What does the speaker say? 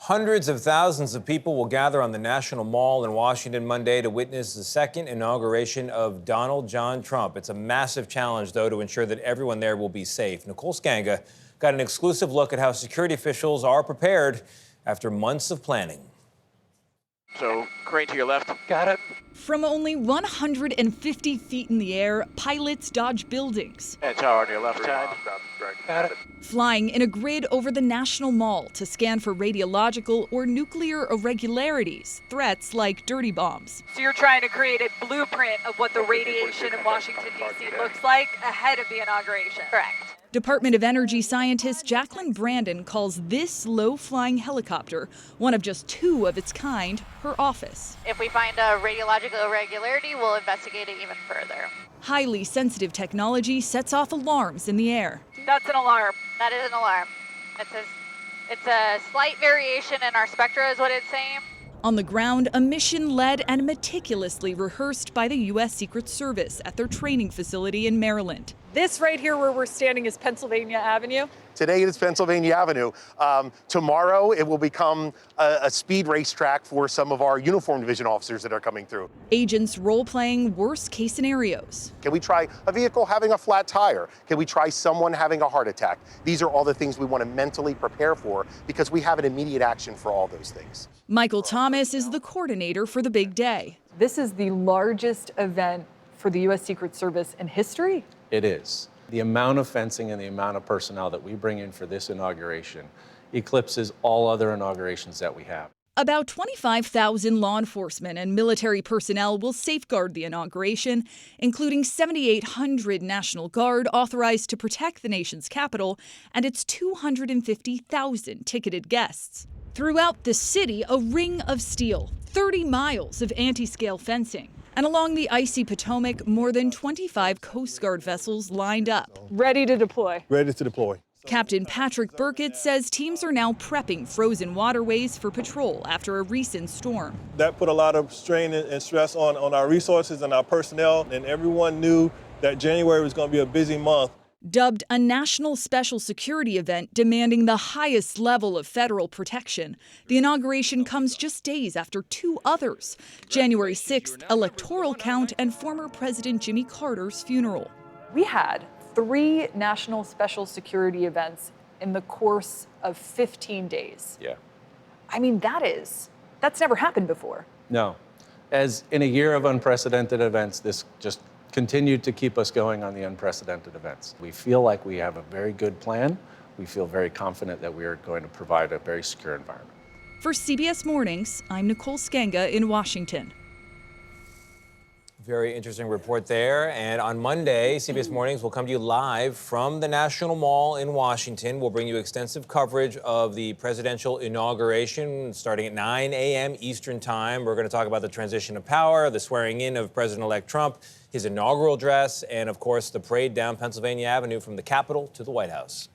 Hundreds of thousands of people will gather on the National Mall in Washington Monday to witness the second inauguration of Donald John Trump. It's a massive challenge, though, to ensure that everyone there will be safe. Nicole Sganga got an exclusive look at how security officials are prepared after months of planning. So, crane to your left. Got it. From only 150 feet in the air, pilots dodge buildings. And tower on your left side. Got it. Flying in a grid over the National Mall to scan for radiological or nuclear irregularities, threats like dirty bombs. So you're trying to create a blueprint of what the radiation in Washington, D.C. looks like ahead of the inauguration. Correct. Department of Energy scientist Jacqueline Brandon calls this low-flying helicopter, one of just two of its kind, her office. If we find a radiological irregularity, we'll investigate it even further. Highly sensitive technology sets off alarms in the air. That's an alarm. That is an alarm. It's a slight variation in our spectra is what it's saying. On the ground, a mission led and meticulously rehearsed by the U.S. Secret Service at their training facility in Maryland. This right here where we're standing is Pennsylvania Avenue. Today it is Pennsylvania Avenue. Tomorrow it will become a speed racetrack for some of our uniformed division officers that are coming through. Agents role-playing worst-case scenarios. Can we try a vehicle having a flat tire? Can we try someone having a heart attack? These are all the things we want to mentally prepare for because we have an immediate action for all those things. Michael Thomas is the coordinator for the big day. This is the largest event for the U.S. Secret Service in history. It is. The amount of fencing and the amount of personnel that we bring in for this inauguration eclipses all other inaugurations that we have. About 25,000 law enforcement and military personnel will safeguard the inauguration, including 7,800 National Guard authorized to protect the nation's capital and its 250,000 ticketed guests. Throughout the city, a ring of steel, 30 miles of anti-scale fencing. And along the icy Potomac, more than 25 Coast Guard vessels lined up. Ready to deploy. Ready to deploy. Captain Patrick Burkett says teams are now prepping frozen waterways for patrol after a recent storm. That put a lot of strain and stress on our resources and our personnel, and everyone knew that January was going to be a busy month. Dubbed a national special security event demanding the highest level of federal protection, the inauguration comes just days after two others, January 6th electoral count and former President Jimmy Carter's funeral. We had 3 national special security events in the course of 15 days. Yeah. I mean, that's never happened before. No. As in a year of unprecedented events, this just continued to keep us going on the unprecedented events. We feel like we have a very good plan. We feel very confident that we are going to provide a very secure environment. For CBS Mornings, I'm Nicole Sganga in Washington. Very interesting report there. And on Monday, CBS Mornings will come to you live from the National Mall in Washington. We'll bring you extensive coverage of the presidential inauguration starting at 9 a.m. Eastern Time. We're going to talk about the transition of power, the swearing in of President-elect Trump, his inaugural address, and, of course, the parade down Pennsylvania Avenue from the Capitol to the White House.